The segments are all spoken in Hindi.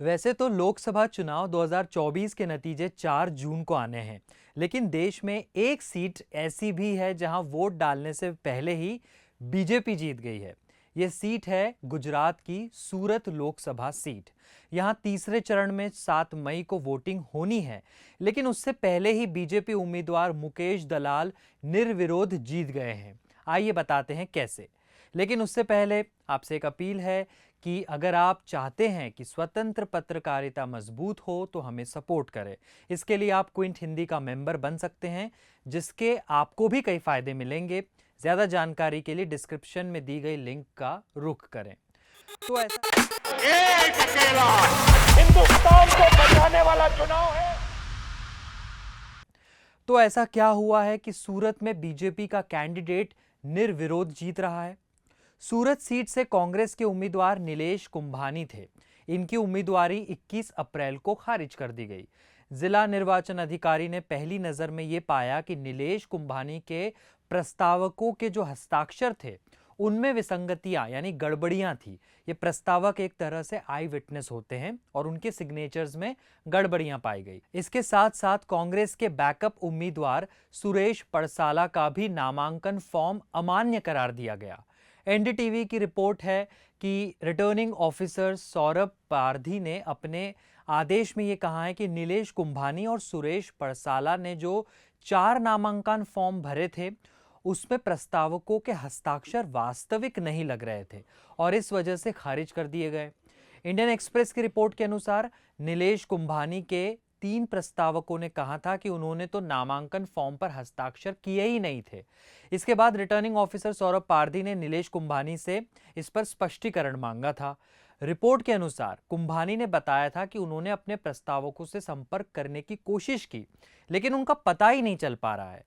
वैसे तो लोकसभा चुनाव 2024 के नतीजे 4 जून को आने हैं, लेकिन देश में एक सीट ऐसी भी है जहां वोट डालने से पहले ही बीजेपी जीत गई है। ये सीट है गुजरात की सूरत लोकसभा सीट। यहां तीसरे चरण में 7 मई को वोटिंग होनी है, लेकिन उससे पहले ही बीजेपी उम्मीदवार मुकेश दलाल निर्विरोध जीत गए हैं। आइए बताते हैं कैसे। लेकिन उससे पहले आपसे एक अपील है कि अगर आप चाहते हैं कि स्वतंत्र पत्रकारिता मजबूत हो तो हमें सपोर्ट करें। इसके लिए आप क्विंट हिंदी का मेंबर बन सकते हैं, जिसके आपको भी कई फायदे मिलेंगे। ज्यादा जानकारी के लिए डिस्क्रिप्शन में दी गई लिंक का रुख करें। तो एक अकेला हिंदुस्तान को बचाने वाला चुनाव है। तो ऐसा क्या हुआ है कि सूरत में बीजेपी का कैंडिडेट निर्विरोध जीत रहा है? सूरत सीट से कांग्रेस के उम्मीदवार नीलेश कुंभानी थे। इनकी उम्मीदवारी 21 अप्रैल को खारिज कर दी गई। जिला निर्वाचन अधिकारी ने पहली नजर में यह पाया कि नीलेश कुंभानी के प्रस्तावकों के जो हस्ताक्षर थे उनमें विसंगतियां यानी गड़बड़ियां थी। ये प्रस्तावक एक तरह से आई विटनेस होते हैं और उनके सिग्नेचर्स में गड़बड़ियां पाई गई। इसके साथ साथ कांग्रेस के बैकअप उम्मीदवार सुरेश पड़साला का भी नामांकन फॉर्म अमान्य करार दिया गया। एनडीटीवी की रिपोर्ट है कि रिटर्निंग ऑफिसर सौरभ पारधी ने अपने आदेश में यह कहा है कि नीलेश कुंभानी और सुरेश पड़साला ने जो 4 नामांकन फॉर्म भरे थे उसमें प्रस्तावकों के हस्ताक्षर वास्तविक नहीं लग रहे थे और इस वजह से खारिज कर दिए गए। इंडियन एक्सप्रेस की रिपोर्ट के अनुसार नीलेश कुंभानी के 3 प्रस्तावकों ने कहा था कि उन्होंने तो नामांकन फॉर्म पर हस्ताक्षर किए ही नहीं थे। इसके बाद रिटर्निंग ऑफिसर सौरभ पारधी ने नीलेश कुंभानी से इस पर स्पष्टीकरण मांगा था। रिपोर्ट के अनुसार कुंभानी ने बताया था कि उन्होंने अपने प्रस्तावकों से संपर्क करने की कोशिश की, लेकिन उनका पता ही नहीं चल पा रहा है।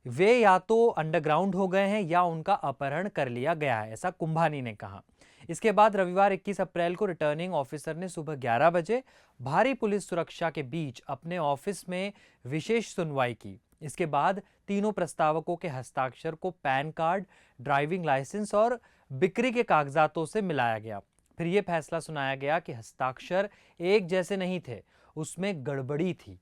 वे या तो अंडरग्राउंड हो गए हैं या उनका अपहरण कर लिया गया है, ऐसा कुंभानी ने कहा। इसके बाद रविवार 21 अप्रैल को रिटर्निंग ऑफिसर ने सुबह 11 बजे भारी पुलिस सुरक्षा के बीच अपने ऑफिस में विशेष सुनवाई की। इसके बाद तीनों प्रस्तावकों के हस्ताक्षर को पैन कार्ड, ड्राइविंग लाइसेंस और बिक्री के कागजातों से मिलाया गया। फिर यह फैसला सुनाया गया कि हस्ताक्षर एक जैसे नहीं थे, उसमें गड़बड़ी थी।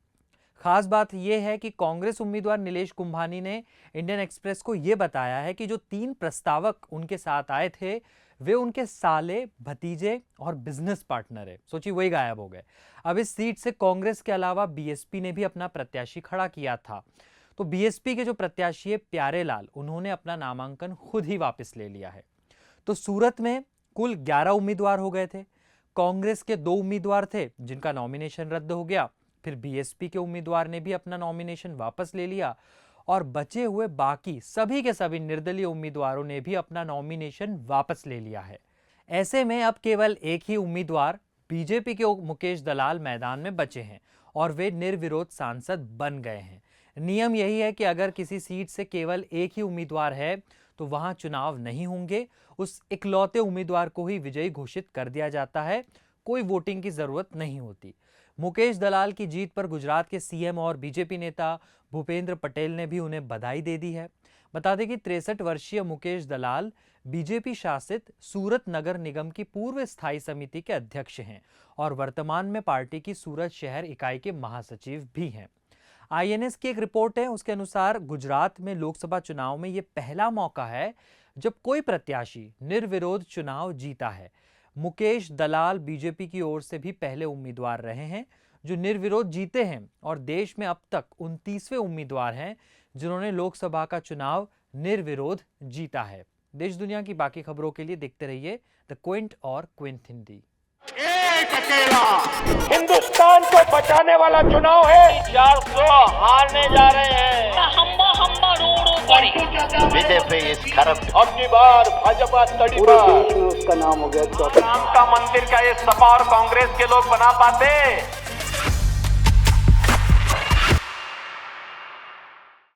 खास बात यह है कि कांग्रेस उम्मीदवार नीलेश कुंभानी ने इंडियन एक्सप्रेस को यह बताया है कि जो 3 प्रस्तावक उनके साथ आए थे वे उनके साले, भतीजे और बिजनेस पार्टनर है। सोचिए वही गायब हो गए। अब इस सीट से कांग्रेस के अलावा बीएसपी ने भी अपना प्रत्याशी खड़ा किया था। तो बीएसपी के जो प्रत्याशी है प्यारेलाल, उन्होंने अपना नामांकन खुद ही वापस ले लिया है। तो सूरत में कुल 11 उम्मीदवार हो गए थे। कांग्रेस के 2 उम्मीदवार थे जिनका नॉमिनेशन रद्द हो गया। फिर बीएसपी के उम्मीदवार ने भी अपना नॉमिनेशन वापस ले लिया और बचे हुए बाकी सभी के सभी निर्दलीय उम्मीदवारों ने भी अपना नॉमिनेशन वापस ले लिया है। ऐसे में अब केवल एक ही उम्मीदवार बीजेपी के मुकेश दलाल मैदान में बचे हैं और वे निर्विरोध सांसद बन गए हैं। नियम यही है कि अगर किसी सीट से केवल एक ही उम्मीदवार है तो वहां चुनाव नहीं होंगे, उस इकलौते उम्मीदवार को ही विजयी घोषित कर दिया जाता है, कोई वोटिंग की जरूरत नहीं होती। मुकेश दलाल की जीत पर गुजरात के सीएम और बीजेपी नेता भूपेंद्र पटेल ने भी उन्हें बधाई दे दी है। बता दें कि 63 वर्षीय मुकेश दलाल बीजेपी शासित सूरत नगर निगम की पूर्व स्थायी समिति के अध्यक्ष हैं और वर्तमान में पार्टी की सूरत शहर इकाई के महासचिव भी हैं। आईएनएस की एक रिपोर्ट है, उसके अनुसार गुजरात में लोकसभा चुनाव में यह पहला मौका है जब कोई प्रत्याशी निर्विरोध चुनाव जीता है। मुकेश दलाल बीजेपी की ओर से भी पहले उम्मीदवार रहे हैं जो निर्विरोध जीते हैं और देश में अब तक 29वें उम्मीदवार हैं जिन्होंने लोकसभा का चुनाव निर्विरोध जीता है। देश दुनिया की बाकी खबरों के लिए देखते रहिए द क्विंट और क्विंट हिंदी। एक अकेला हिंदुस्तान को बचाने वाला चुनाव है। 400 हारने जा रहे हैं। BJP is corrupt. अब की बार भाजपा तड़ी पर उसका नाम हो गया राम का मंदिर का ये सपा और कांग्रेस के लोग बना पाते।